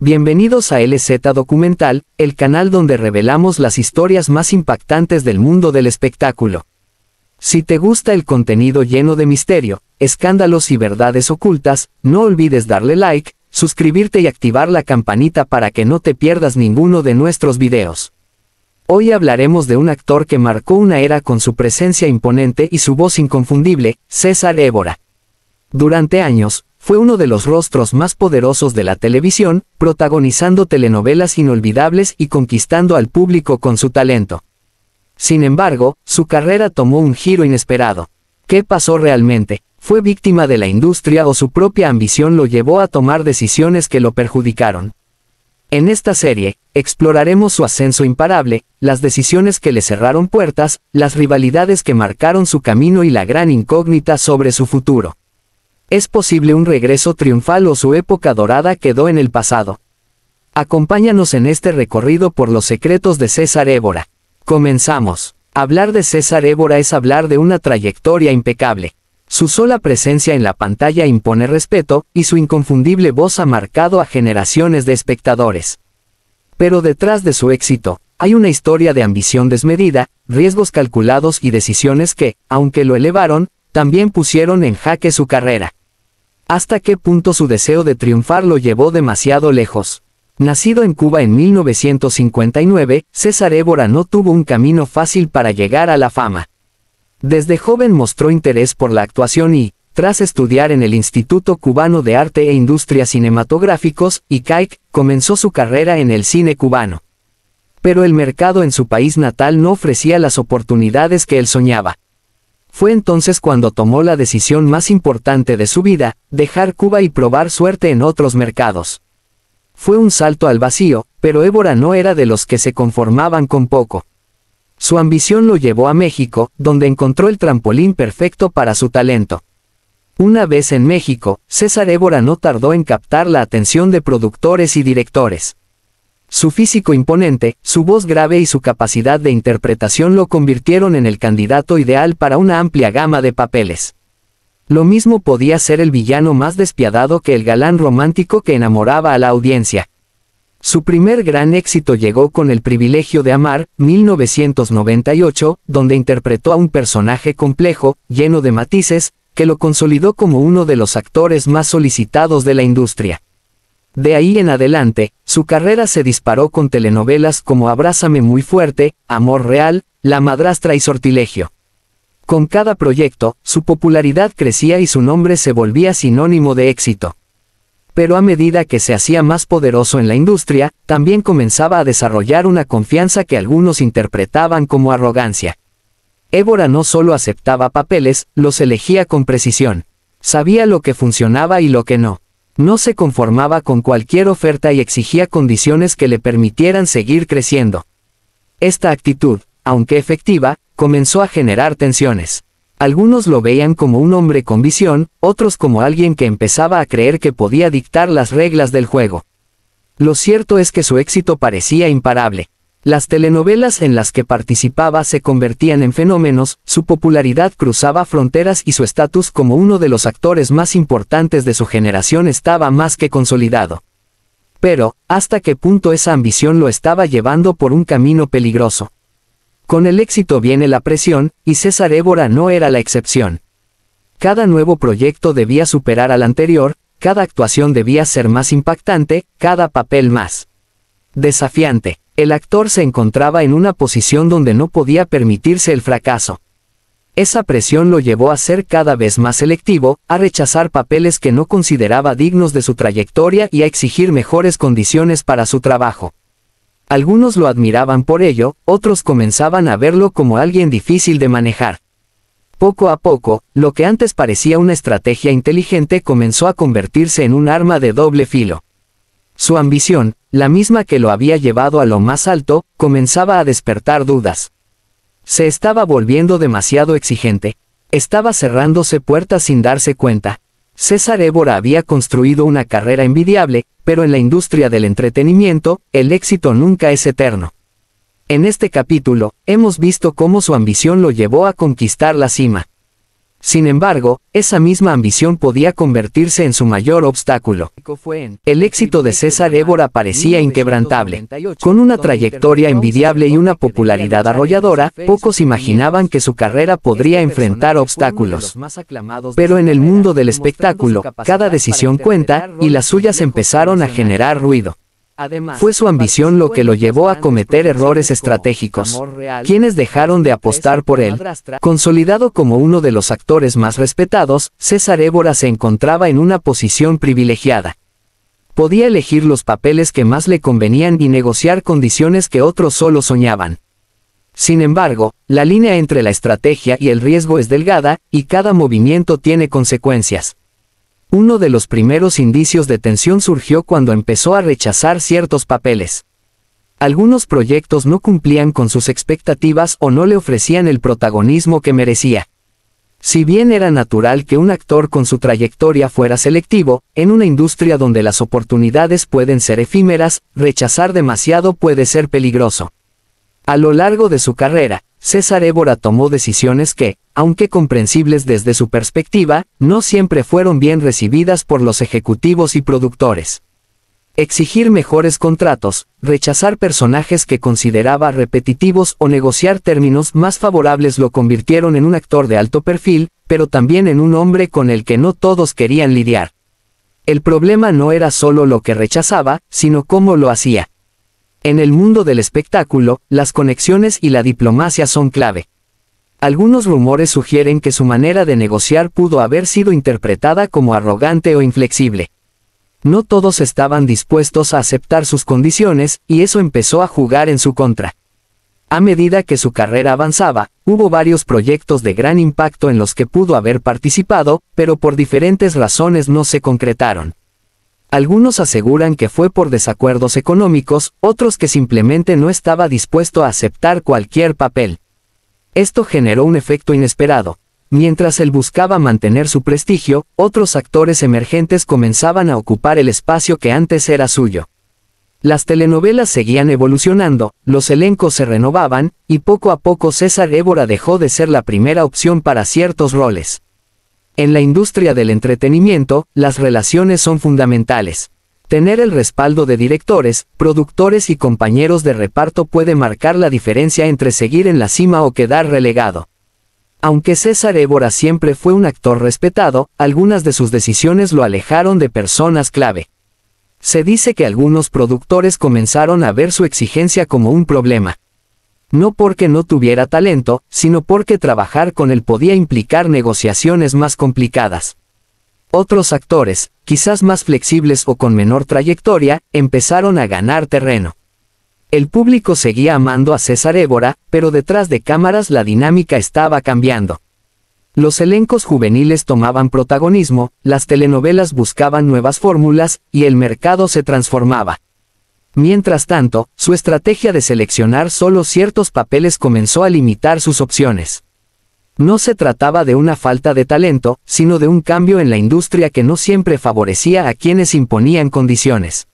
Bienvenidos a LZ Documental, el canal donde revelamos las historias más impactantes del mundo del espectáculo. Si te gusta el contenido lleno de misterio, escándalos y verdades ocultas, no olvides darle like, suscribirte y activar la campanita para que no te pierdas ninguno de nuestros videos. Hoy hablaremos de un actor que marcó una era con su presencia imponente y su voz inconfundible, César Évora. Durante años, fue uno de los rostros más poderosos de la televisión, protagonizando telenovelas inolvidables y conquistando al público con su talento. Sin embargo, su carrera tomó un giro inesperado. ¿Qué pasó realmente? ¿Fue víctima de la industria o su propia ambición lo llevó a tomar decisiones que lo perjudicaron? En esta serie, exploraremos su ascenso imparable, las decisiones que le cerraron puertas, las rivalidades que marcaron su camino y la gran incógnita sobre su futuro. ¿Es posible un regreso triunfal o su época dorada quedó en el pasado? Acompáñanos en este recorrido por los secretos de César Évora. Comenzamos. Hablar de César Évora es hablar de una trayectoria impecable. Su sola presencia en la pantalla impone respeto, y su inconfundible voz ha marcado a generaciones de espectadores. Pero detrás de su éxito, hay una historia de ambición desmedida, riesgos calculados y decisiones que, aunque lo elevaron, también pusieron en jaque su carrera. ¿Hasta qué punto su deseo de triunfar lo llevó demasiado lejos? Nacido en Cuba en 1959, César Évora no tuvo un camino fácil para llegar a la fama. Desde joven mostró interés por la actuación y, tras estudiar en el Instituto Cubano de Arte e Industrias Cinematográficos, ICAIC, comenzó su carrera en el cine cubano. Pero el mercado en su país natal no ofrecía las oportunidades que él soñaba. Fue entonces cuando tomó la decisión más importante de su vida, dejar Cuba y probar suerte en otros mercados. Fue un salto al vacío, pero Évora no era de los que se conformaban con poco. Su ambición lo llevó a México, donde encontró el trampolín perfecto para su talento. Una vez en México, César Évora no tardó en captar la atención de productores y directores. Su físico imponente, su voz grave y su capacidad de interpretación lo convirtieron en el candidato ideal para una amplia gama de papeles. Lo mismo podía ser el villano más despiadado que el galán romántico que enamoraba a la audiencia. Su primer gran éxito llegó con El privilegio de amar, 1998, donde interpretó a un personaje complejo, lleno de matices, que lo consolidó como uno de los actores más solicitados de la industria. De ahí en adelante, su carrera se disparó con telenovelas como Abrázame muy fuerte, Amor real, La madrastra y Sortilegio. Con cada proyecto, su popularidad crecía y su nombre se volvía sinónimo de éxito. Pero a medida que se hacía más poderoso en la industria, también comenzaba a desarrollar una confianza que algunos interpretaban como arrogancia. Évora no solo aceptaba papeles, los elegía con precisión. Sabía lo que funcionaba y lo que no. No se conformaba con cualquier oferta y exigía condiciones que le permitieran seguir creciendo. Esta actitud, aunque efectiva, comenzó a generar tensiones. Algunos lo veían como un hombre con visión, otros como alguien que empezaba a creer que podía dictar las reglas del juego. Lo cierto es que su éxito parecía imparable. Las telenovelas en las que participaba se convertían en fenómenos, su popularidad cruzaba fronteras y su estatus como uno de los actores más importantes de su generación estaba más que consolidado. Pero, ¿hasta qué punto esa ambición lo estaba llevando por un camino peligroso? Con el éxito viene la presión, y César Évora no era la excepción. Cada nuevo proyecto debía superar al anterior, cada actuación debía ser más impactante, cada papel más desafiante. El actor se encontraba en una posición donde no podía permitirse el fracaso. Esa presión lo llevó a ser cada vez más selectivo, a rechazar papeles que no consideraba dignos de su trayectoria y a exigir mejores condiciones para su trabajo. Algunos lo admiraban por ello, otros comenzaban a verlo como alguien difícil de manejar. Poco a poco, lo que antes parecía una estrategia inteligente comenzó a convertirse en un arma de doble filo. Su ambición, la misma que lo había llevado a lo más alto, comenzaba a despertar dudas. Se estaba volviendo demasiado exigente. Estaba cerrándose puertas sin darse cuenta. César Évora había construido una carrera envidiable, pero en la industria del entretenimiento, el éxito nunca es eterno. En este capítulo, hemos visto cómo su ambición lo llevó a conquistar la cima. Sin embargo, esa misma ambición podía convertirse en su mayor obstáculo. El éxito de César Évora parecía inquebrantable. Con una trayectoria envidiable y una popularidad arrolladora, pocos imaginaban que su carrera podría enfrentar obstáculos. Pero en el mundo del espectáculo, cada decisión cuenta, y las suyas empezaron a generar ruido. Fue su ambición lo que lo llevó a cometer errores estratégicos. Quienes dejaron de apostar por él. Consolidado como uno de los actores más respetados, César Évora se encontraba en una posición privilegiada. Podía elegir los papeles que más le convenían y negociar condiciones que otros solo soñaban. Sin embargo, la línea entre la estrategia y el riesgo es delgada, y cada movimiento tiene consecuencias. Uno de los primeros indicios de tensión surgió cuando empezó a rechazar ciertos papeles. Algunos proyectos no cumplían con sus expectativas o no le ofrecían el protagonismo que merecía. Si bien era natural que un actor con su trayectoria fuera selectivo, en una industria donde las oportunidades pueden ser efímeras, rechazar demasiado puede ser peligroso. A lo largo de su carrera, César Évora tomó decisiones que, aunque comprensibles desde su perspectiva, no siempre fueron bien recibidas por los ejecutivos y productores. Exigir mejores contratos, rechazar personajes que consideraba repetitivos o negociar términos más favorables lo convirtieron en un actor de alto perfil, pero también en un hombre con el que no todos querían lidiar. El problema no era solo lo que rechazaba, sino cómo lo hacía. En el mundo del espectáculo, las conexiones y la diplomacia son clave. Algunos rumores sugieren que su manera de negociar pudo haber sido interpretada como arrogante o inflexible. No todos estaban dispuestos a aceptar sus condiciones, y eso empezó a jugar en su contra. A medida que su carrera avanzaba, hubo varios proyectos de gran impacto en los que pudo haber participado, pero por diferentes razones no se concretaron. Algunos aseguran que fue por desacuerdos económicos, otros que simplemente no estaba dispuesto a aceptar cualquier papel. Esto generó un efecto inesperado. Mientras él buscaba mantener su prestigio, otros actores emergentes comenzaban a ocupar el espacio que antes era suyo. Las telenovelas seguían evolucionando, los elencos se renovaban, y poco a poco César Évora dejó de ser la primera opción para ciertos roles. En la industria del entretenimiento, las relaciones son fundamentales. Tener el respaldo de directores, productores y compañeros de reparto puede marcar la diferencia entre seguir en la cima o quedar relegado. Aunque César Évora siempre fue un actor respetado, algunas de sus decisiones lo alejaron de personas clave. Se dice que algunos productores comenzaron a ver su exigencia como un problema. No porque no tuviera talento, sino porque trabajar con él podía implicar negociaciones más complicadas. Otros actores, quizás más flexibles o con menor trayectoria, empezaron a ganar terreno. El público seguía amando a César Évora, pero detrás de cámaras la dinámica estaba cambiando. Los elencos juveniles tomaban protagonismo, las telenovelas buscaban nuevas fórmulas, y el mercado se transformaba. Mientras tanto, su estrategia de seleccionar solo ciertos papeles comenzó a limitar sus opciones. No se trataba de una falta de talento, sino de un cambio en la industria que no siempre favorecía a quienes imponían condiciones.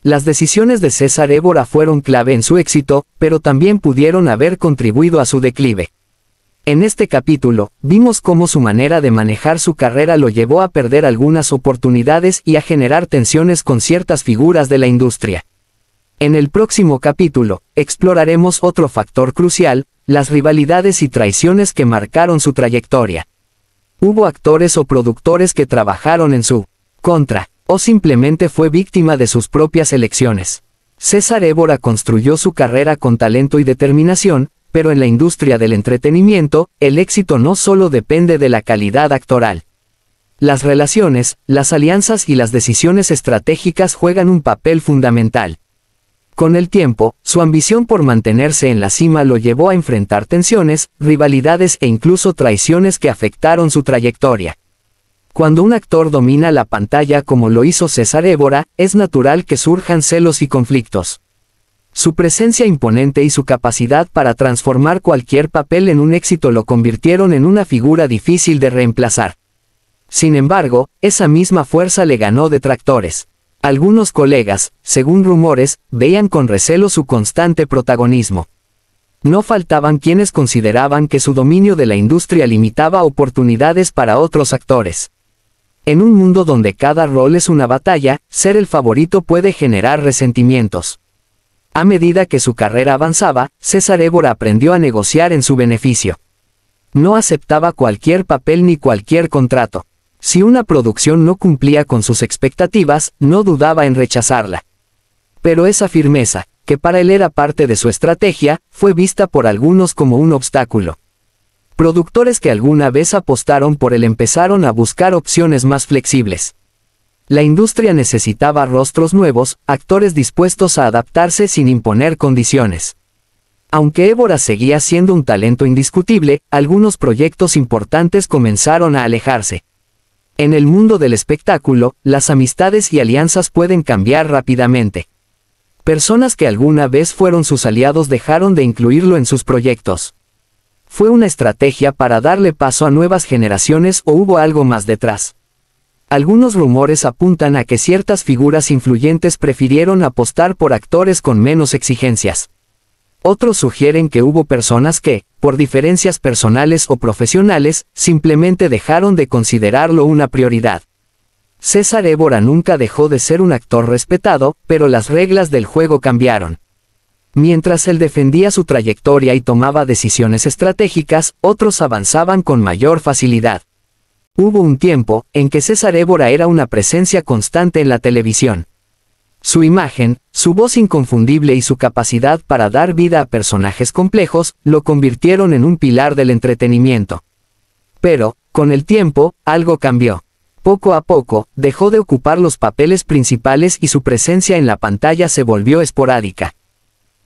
Las decisiones de César Évora fueron clave en su éxito, pero también pudieron haber contribuido a su declive. En este capítulo, vimos cómo su manera de manejar su carrera lo llevó a perder algunas oportunidades y a generar tensiones con ciertas figuras de la industria. En el próximo capítulo, exploraremos otro factor crucial, las rivalidades y traiciones que marcaron su trayectoria. Hubo actores o productores que trabajaron en su contra, o simplemente fue víctima de sus propias elecciones. César Évora construyó su carrera con talento y determinación, pero en la industria del entretenimiento, el éxito no solo depende de la calidad actoral. Las relaciones, las alianzas y las decisiones estratégicas juegan un papel fundamental. Con el tiempo, su ambición por mantenerse en la cima lo llevó a enfrentar tensiones, rivalidades e incluso traiciones que afectaron su trayectoria. Cuando un actor domina la pantalla como lo hizo César Évora, es natural que surjan celos y conflictos. Su presencia imponente y su capacidad para transformar cualquier papel en un éxito lo convirtieron en una figura difícil de reemplazar. Sin embargo, esa misma fuerza le ganó detractores. Algunos colegas, según rumores, veían con recelo su constante protagonismo. No faltaban quienes consideraban que su dominio de la industria limitaba oportunidades para otros actores. En un mundo donde cada rol es una batalla, ser el favorito puede generar resentimientos. A medida que su carrera avanzaba, César Évora aprendió a negociar en su beneficio. No aceptaba cualquier papel ni cualquier contrato. Si una producción no cumplía con sus expectativas, no dudaba en rechazarla. Pero esa firmeza, que para él era parte de su estrategia, fue vista por algunos como un obstáculo. Productores que alguna vez apostaron por él empezaron a buscar opciones más flexibles. La industria necesitaba rostros nuevos, actores dispuestos a adaptarse sin imponer condiciones. Aunque Évora seguía siendo un talento indiscutible, algunos proyectos importantes comenzaron a alejarse. En el mundo del espectáculo, las amistades y alianzas pueden cambiar rápidamente. Personas que alguna vez fueron sus aliados dejaron de incluirlo en sus proyectos. ¿Fue una estrategia para darle paso a nuevas generaciones o hubo algo más detrás? Algunos rumores apuntan a que ciertas figuras influyentes prefirieron apostar por actores con menos exigencias. Otros sugieren que hubo personas que, por diferencias personales o profesionales, simplemente dejaron de considerarlo una prioridad. César Évora nunca dejó de ser un actor respetado, pero las reglas del juego cambiaron. Mientras él defendía su trayectoria y tomaba decisiones estratégicas, otros avanzaban con mayor facilidad. Hubo un tiempo en que César Évora era una presencia constante en la televisión. Su imagen, su voz inconfundible y su capacidad para dar vida a personajes complejos, lo convirtieron en un pilar del entretenimiento. Pero, con el tiempo, algo cambió. Poco a poco, dejó de ocupar los papeles principales y su presencia en la pantalla se volvió esporádica.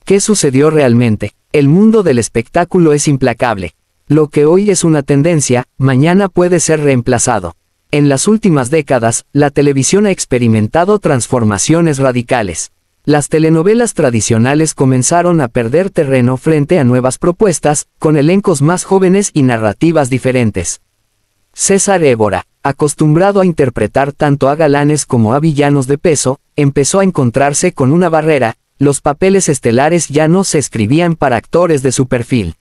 ¿Qué sucedió realmente? El mundo del espectáculo es implacable. Lo que hoy es una tendencia, mañana puede ser reemplazado. En las últimas décadas, la televisión ha experimentado transformaciones radicales. Las telenovelas tradicionales comenzaron a perder terreno frente a nuevas propuestas, con elencos más jóvenes y narrativas diferentes. César Évora, acostumbrado a interpretar tanto a galanes como a villanos de peso, empezó a encontrarse con una barrera. Los papeles estelares ya no se escribían para actores de su perfil.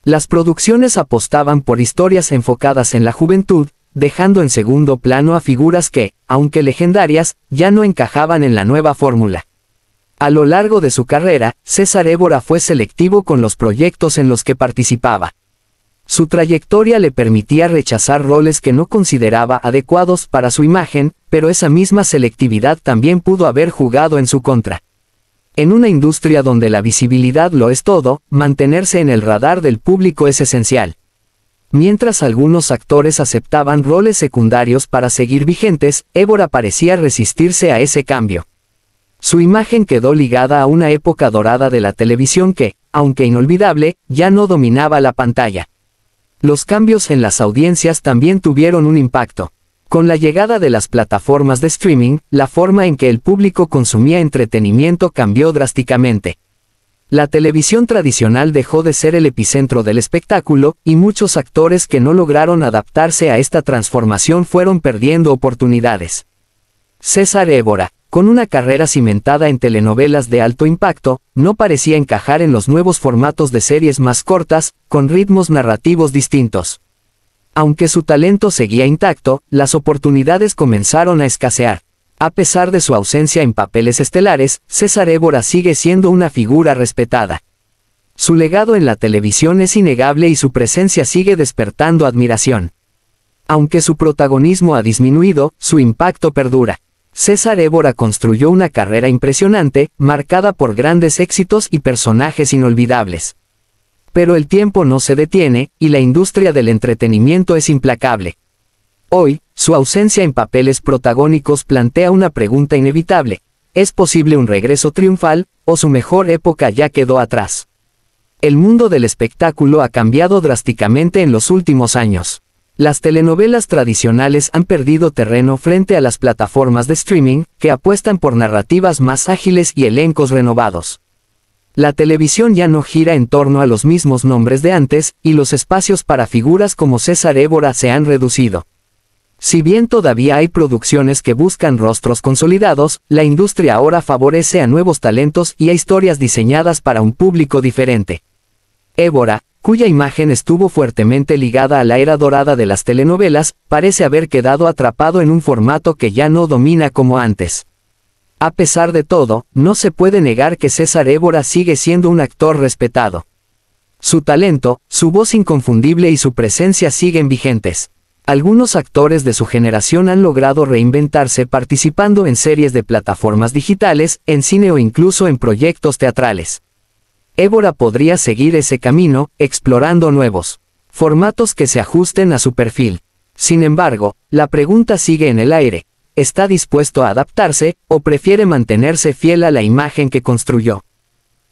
Las producciones apostaban por historias enfocadas en la juventud, dejando en segundo plano a figuras que, aunque legendarias, ya no encajaban en la nueva fórmula. A lo largo de su carrera, César Évora fue selectivo con los proyectos en los que participaba. Su trayectoria le permitía rechazar roles que no consideraba adecuados para su imagen, pero esa misma selectividad también pudo haber jugado en su contra. En una industria donde la visibilidad lo es todo, mantenerse en el radar del público es esencial. Mientras algunos actores aceptaban roles secundarios para seguir vigentes, Évora parecía resistirse a ese cambio. Su imagen quedó ligada a una época dorada de la televisión que, aunque inolvidable, ya no dominaba la pantalla. Los cambios en las audiencias también tuvieron un impacto. Con la llegada de las plataformas de streaming, la forma en que el público consumía entretenimiento cambió drásticamente. La televisión tradicional dejó de ser el epicentro del espectáculo, y muchos actores que no lograron adaptarse a esta transformación fueron perdiendo oportunidades. César Évora, con una carrera cimentada en telenovelas de alto impacto, no parecía encajar en los nuevos formatos de series más cortas, con ritmos narrativos distintos. Aunque su talento seguía intacto, las oportunidades comenzaron a escasear. A pesar de su ausencia en papeles estelares, César Évora sigue siendo una figura respetada. Su legado en la televisión es innegable y su presencia sigue despertando admiración. Aunque su protagonismo ha disminuido, su impacto perdura. César Évora construyó una carrera impresionante, marcada por grandes éxitos y personajes inolvidables. Pero el tiempo no se detiene, y la industria del entretenimiento es implacable. Hoy, su ausencia en papeles protagónicos plantea una pregunta inevitable: ¿es posible un regreso triunfal, o su mejor época ya quedó atrás? El mundo del espectáculo ha cambiado drásticamente en los últimos años. Las telenovelas tradicionales han perdido terreno frente a las plataformas de streaming, que apuestan por narrativas más ágiles y elencos renovados. La televisión ya no gira en torno a los mismos nombres de antes, y los espacios para figuras como César Évora se han reducido. Si bien todavía hay producciones que buscan rostros consolidados, la industria ahora favorece a nuevos talentos y a historias diseñadas para un público diferente. Évora, cuya imagen estuvo fuertemente ligada a la era dorada de las telenovelas, parece haber quedado atrapado en un formato que ya no domina como antes. A pesar de todo, no se puede negar que César Évora sigue siendo un actor respetado. Su talento, su voz inconfundible y su presencia siguen vigentes. Algunos actores de su generación han logrado reinventarse participando en series de plataformas digitales, en cine o incluso en proyectos teatrales. Évora podría seguir ese camino, explorando nuevos formatos que se ajusten a su perfil. Sin embargo, la pregunta sigue en el aire: ¿está dispuesto a adaptarse, o prefiere mantenerse fiel a la imagen que construyó?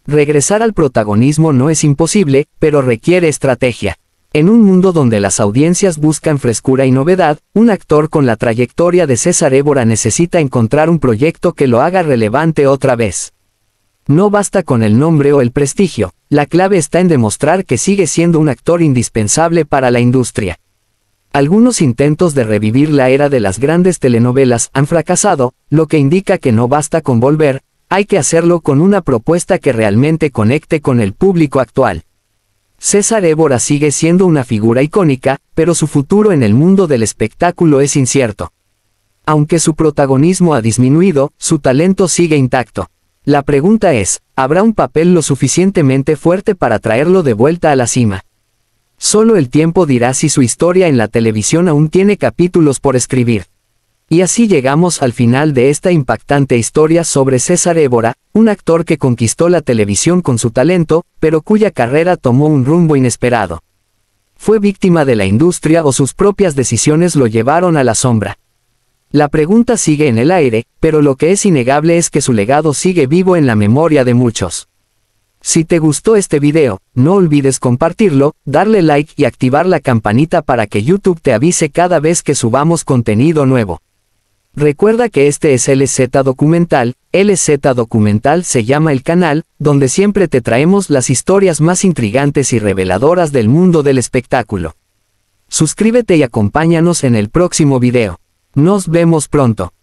Regresar al protagonismo no es imposible, pero requiere estrategia. En un mundo donde las audiencias buscan frescura y novedad, un actor con la trayectoria de César Évora necesita encontrar un proyecto que lo haga relevante otra vez. No basta con el nombre o el prestigio, la clave está en demostrar que sigue siendo un actor indispensable para la industria. Algunos intentos de revivir la era de las grandes telenovelas han fracasado, lo que indica que no basta con volver, hay que hacerlo con una propuesta que realmente conecte con el público actual. César Évora sigue siendo una figura icónica, pero su futuro en el mundo del espectáculo es incierto. Aunque su protagonismo ha disminuido, su talento sigue intacto. La pregunta es, ¿habrá un papel lo suficientemente fuerte para traerlo de vuelta a la cima? Solo el tiempo dirá si su historia en la televisión aún tiene capítulos por escribir. Y así llegamos al final de esta impactante historia sobre César Évora, un actor que conquistó la televisión con su talento, pero cuya carrera tomó un rumbo inesperado. ¿Fue víctima de la industria o sus propias decisiones lo llevaron a la sombra? La pregunta sigue en el aire, pero lo que es innegable es que su legado sigue vivo en la memoria de muchos. Si te gustó este video, no olvides compartirlo, darle like y activar la campanita para que YouTube te avise cada vez que subamos contenido nuevo. Recuerda que este es LZ Documental. LZ Documental se llama el canal, donde siempre te traemos las historias más intrigantes y reveladoras del mundo del espectáculo. Suscríbete y acompáñanos en el próximo video. Nos vemos pronto.